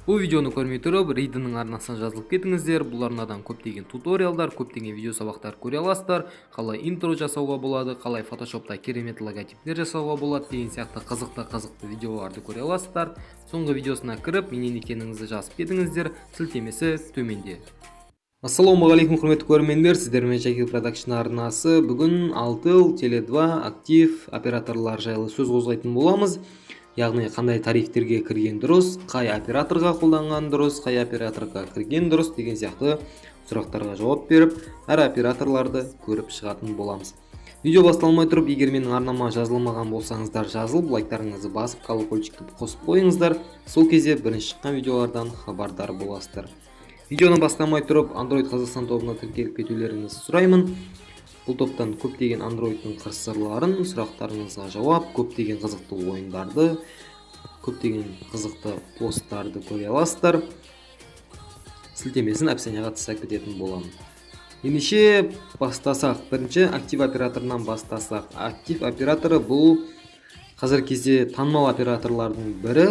Бұл видеоны көрмей тұрып, Reading арнасына жазылып кетіңіздер. Бұл арнадан көптеген туториалдар, көптеген видео сабақтар көре аласыздар. Қалай интро жасауға болады, қалай Photoshopта керемет логотиптер жасауға болады деген сияқты қызықты видеоларды көре аласыздар. Соңғы видеосына кіріп, менен екеніңізді жазып кетіңіздер. Сілтемесі төменде. Ассалаумағалейкум, құрметті көрермендер, сіздермен Шакир Продакшн арнасы. Бүгін Алтел, Теле2, Актив операторлар жайлы сөз қозғайтын боламыз. Яғни қандай тарифтерге кірген дұрыс, қай операторға қолданған дұрыс, қай операторға кірген дұрыс деген сияқты сұрақтарға жауап беріп, әр операторларды көріп шығатын боламыз. Видео басталмай тұрып, егер менің арнама жазылмаған болсаңыздар, жазылып, лайктарыңызды басып, колокольчикті қосып қойыңыздар. Сол кезде бірінші шыққан видеолардан хабардар боласыздар. Видеоны бастамай тұрып, Android Қазақстан тобына тіркеліп кетулеріңізді сұраймын. Бұл топтан көптеген Android-тың қыр-сырларын, сұрақтарыңызға жауап, көптеген қызықты ойындарды, көптеген қызықты посттарды көре аласыздар. Сілтемесін описанияға тастап кететін боламын. Ендеше бастасақ, бірінші актив операторынан бастасақ. Актив операторы бұл қазіргі кезде танымал операторлардың бірі.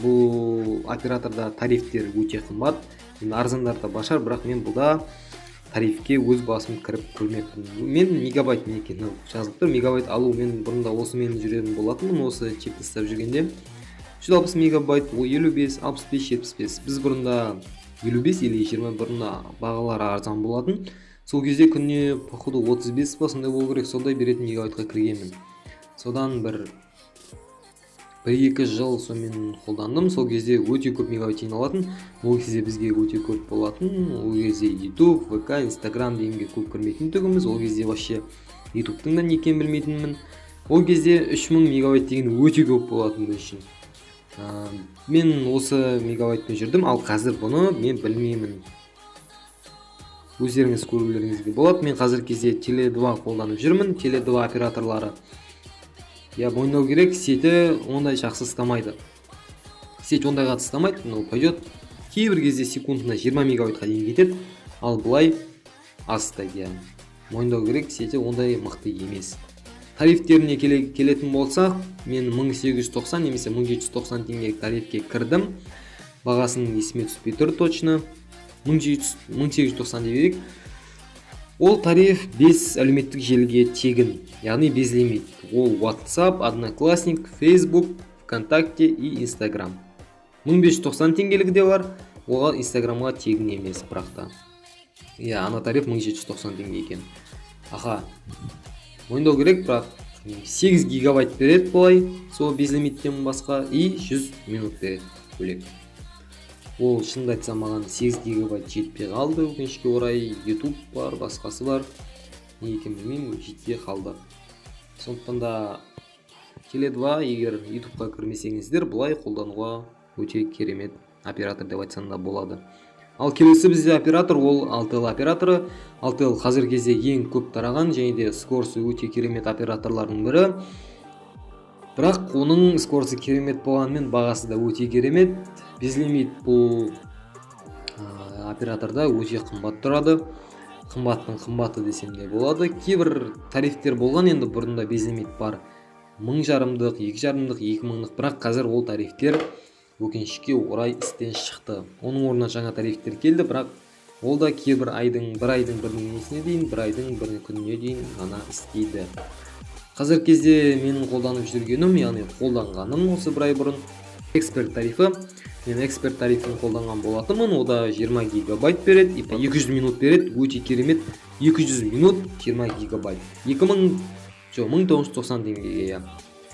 Бұл операторда тарифтер өте қымбат. Арзандары да башар, бірақ мен бұлда тарифке өз басым кіріп көрмеппін. Мен мегабайт не екені жазылып тұр. Мегабайт алу мен бұрында осымен жүретін болатынмын. Осы чек тастап жүргенде 160 мегабайт, ол 55, 65, 75. Біз бұрында 55 или 20 бұрында бағалары арзан болатын. Сол кезде күніне походу 35 ба сондай болу керек, сондай беретін мегабайтқа кіргенмін. Содан бір 1-2 жыл сонымен қолдандым. Сол кезде өте көп мегабайт жиналатын. Ол кезде бізге өте көп болатын. Ол кезде YouTube, VK, Instagram дегенге көп кірмейтін түгіміз. Ол кезде вообще YouTube'тың да не екенін білмейтінмін. Ол кезде 3000 мегабайт деген өте көп болатын біз үшін. Мен осы мегабайтпен жүрдім, ал қазір бұны мен білмеймін. Өздеріңіз көрулеріңізге болады. Мен қазір кезде Теле2 қолданып жүрмін. Теле2 операторлары мойындау керек, сеті ондай жақсы ұстамайды. Сет ондай қатты ұстамайды, но пойдет. Кейбір кезде секундына 20 мегабайтқа дейін кетеді, ал бұлай аз ұстайды. Мойындау керек, сеті ондай мықты емес. Тарифтеріне келетін болсақ, мен 1890 немесе 1790 теңге тарифке кірдім. Бағасын есіме түспей тұр точно. 1790 дейік. Ол тариф 5 әлеуметтік желіге тегін, яғни безлимит. Ол WhatsApp, Одноклассник, Facebook, ВКонтакте и Instagram. 1590 теңгелігі де бар, оған Instagramға тегін емес бірақта. Ана тариф 1790 теңге екен. Мойындау керек, бірақ 8 гигабайт береді бұлай, сол безлимиттен басқа, и 100 минут береді бөлек. Ол шынды айтсам маған 8 гигабайт жетпей қалды, өкінішке орай. YouTube бар, басқасы бар. Не екен білмеймін, жетпей қалды. Сондықтан да Теле2 егер YouTube-ға кірмесеңіздер, бұлай қолдануға өте керемет оператор деп айтсам да болады. Ал келесі бізде оператор, ол Алтел операторы. Алтел қазіргі кезде ең көп тараған және де скорсы өте керемет операторлардың бірі. Бірақ оның скорсы керемет болғанымен бағасы да өте керемет. Безлимит бұл операторда өте қымбат тұрады. Қымбаттың қымбаты десем де болады. Кейбір тарифтер болған, енді бұрында безлимит бар. 1500-дық, 2500-дық, 2000-дық, бірақ қазір ол тарифтер өкінішке орай істен шықты. Оның орнына жаңа тарифтер келді, бірақ ол да кейбір бір айдың бірнесіне дейін, бір айдың бір күніне дейін ғана істейді. Қазір кезде менің қолданып жүргенім, яғни қолданғаным осы бір ай бұрын эксперт тарифі. Мен эксперт тарифін қолданған болатынмын. Ода 20 гигабайт береді, 200 минут береді, өте керемет. 200 минут 20 гигабайт. 1990 теңгеге.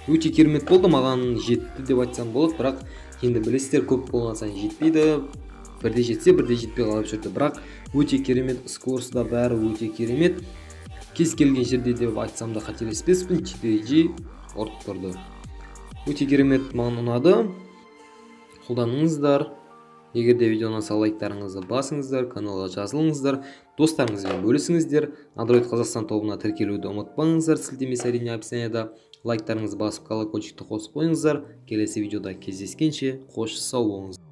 Өте керемет болды, маған жетті деп айтсам болады, бірақ енді білесіздер, көп болған сайын жетпейді. Бірде жетсе, бірде жетпей қалып жүрді. Бірақ өте керемет, скорсы да бәрі өте керемет. Кез келген жерде деп айтсам да қателеспеспін, 4G ұрып тұрды. Өте керемет, маған ұнады. Қолданыңыздар. Егер де видеоны лайктарыңызды басыңыздар, каналға жазылыңыздар, достарыңызбен бөлісіңіздер. Android Қазақстан тобына тіркелуді ұмытпаңыздар. Сілтемесі әрине описанияда. Лайктарыңызды басып, колокольчикті қосып қойыңыздар. Келесі видеода кездескенше қош сау болыңыздар.